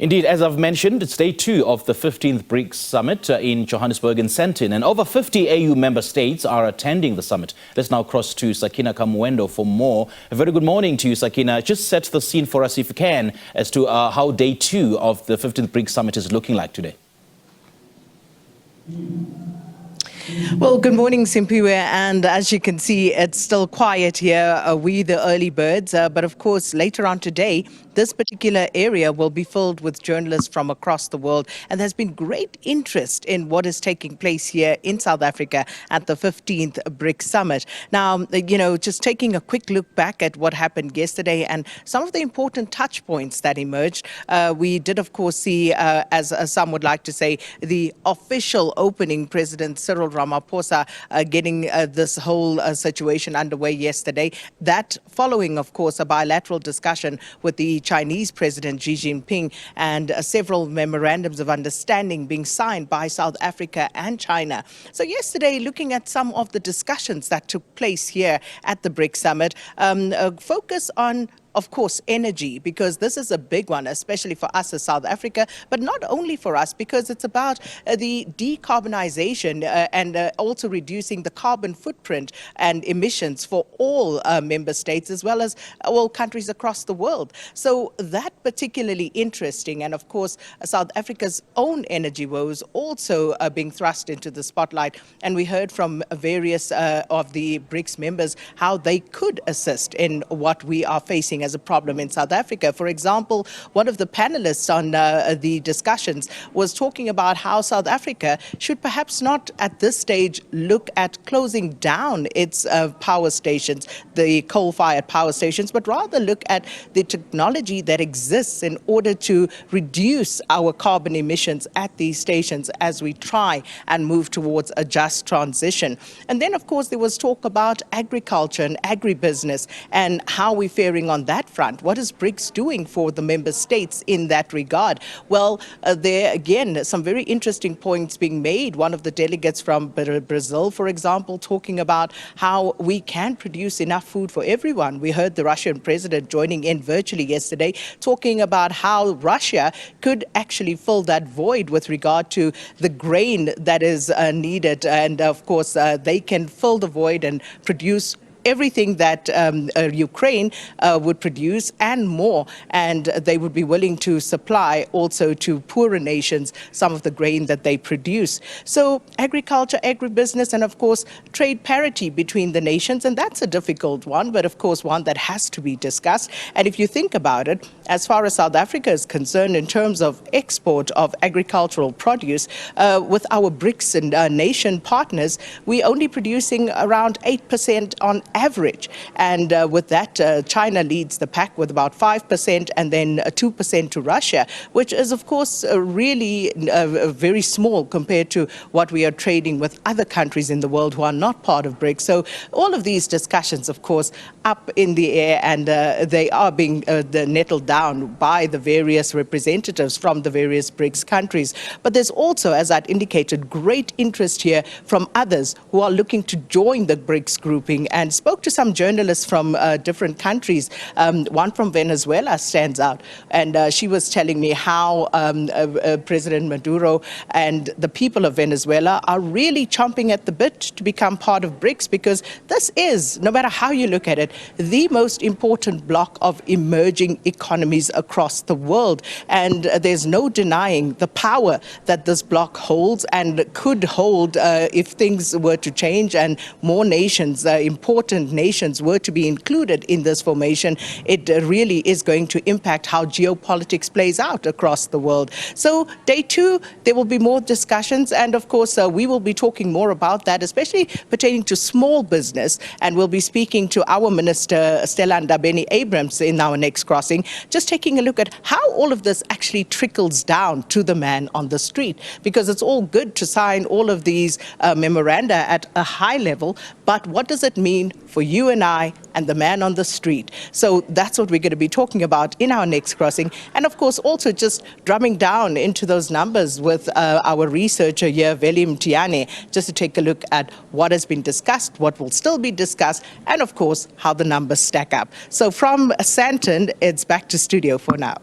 Indeed, as I've mentioned, it's day 2 of the 15th BRICS Summit in Johannesburg and Sandton, and over 50 AU member states are attending the summit. Let's now cross to Sakina Kamwendo for more. A very good morning to you, Sakina. Just set the scene for us, if you can, as to how day 2 of the 15th BRICS Summit is looking like today. Well, good morning, Simpiwe, and as you can see, it's still quiet here. We, the early birds, but of course, later on today, this particular area will be filled with journalists from across the world, and there's been great interest in what is taking place here in South Africa at the 15th BRICS Summit. Now, just taking a quick look back at what happened yesterday and some of the important touch points that emerged, we did, of course, see, as some would like to say, the official opening, President Cyril Ramaphosa getting this whole situation underway yesterday. That following, of course, a bilateral discussion with the Chinese President Xi Jinping and several memorandums of understanding being signed by South Africa and China. So yesterday, looking at some of the discussions that took place here at the BRICS Summit, focus on, of course, energy, because this is a big one, especially for us as South Africa, but not only for us, because it's about the decarbonization and also reducing the carbon footprint and emissions for all member states, as well as all countries across the world. So that particularly interesting. And of course, South Africa's own energy woes also being thrust into the spotlight. And we heard from various of the BRICS members how they could assist in what we are facing as a problem in South Africa. For example, one of the panelists on the discussions was talking about how South Africa should perhaps not at this stage look at closing down its power stations, the coal-fired power stations, but rather look at the technology that exists in order to reduce our carbon emissions at these stations as we try and move towards a just transition. And then, of course, there was talk about agriculture and agribusiness and how we're faring on that front. What is BRICS doing for the member states in that regard? Well, there again, some very interesting points being made. One of the delegates from Brazil, for example, talking about how we can produce enough food for everyone. We heard the Russian president joining in virtually yesterday, talking about how Russia could actually fill that void with regard to the grain that is needed. And of course, they can fill the void and produce everything that Ukraine would produce and more, and they would be willing to supply also to poorer nations some of the grain that they produce. So agriculture, agribusiness, and of course trade parity between the nations, and that's a difficult one, but of course one that has to be discussed. And if you think about it, as far as South Africa is concerned in terms of export of agricultural produce, with our BRICS and nation partners, we're only producing around 8% on average. And with that, China leads the pack with about 5% and then 2% to Russia, which is, of course, really very small compared to what we are trading with other countries in the world who are not part of BRICS. So all of these discussions, of course, up in the air, and they are being nettled down by the various representatives from the various BRICS countries. But there's also, as I'd indicated, great interest here from others who are looking to join the BRICS grouping, and spoke to some journalists from different countries. One from Venezuela stands out, and she was telling me how President Maduro and the people of Venezuela are really chomping at the bit to become part of BRICS, because this is, no matter how you look at it, the most important bloc of emerging economies across the world. And there's no denying the power that this bloc holds and could hold if things were to change and more nations, important nations, were to be included in this formation. It really is going to impact how geopolitics plays out across the world. So day 2, there will be more discussions, and of course we will be talking more about that, especially pertaining to small business, and we'll be speaking to our Minister Stella Ndabeni-Abrams in our next crossing, just taking a look at how all of this actually trickles down to the man on the street, because it's all good to sign all of these memoranda at a high level, but what does it mean for you and I and the man on the street? So that's what we're going to be talking about in our next crossing. And of course, also just drumming down into those numbers with our researcher here, Veli Mtiane, just to take a look at what has been discussed, what will still be discussed, and of course, how the numbers stack up. So from Sandton, it's back to studio for now.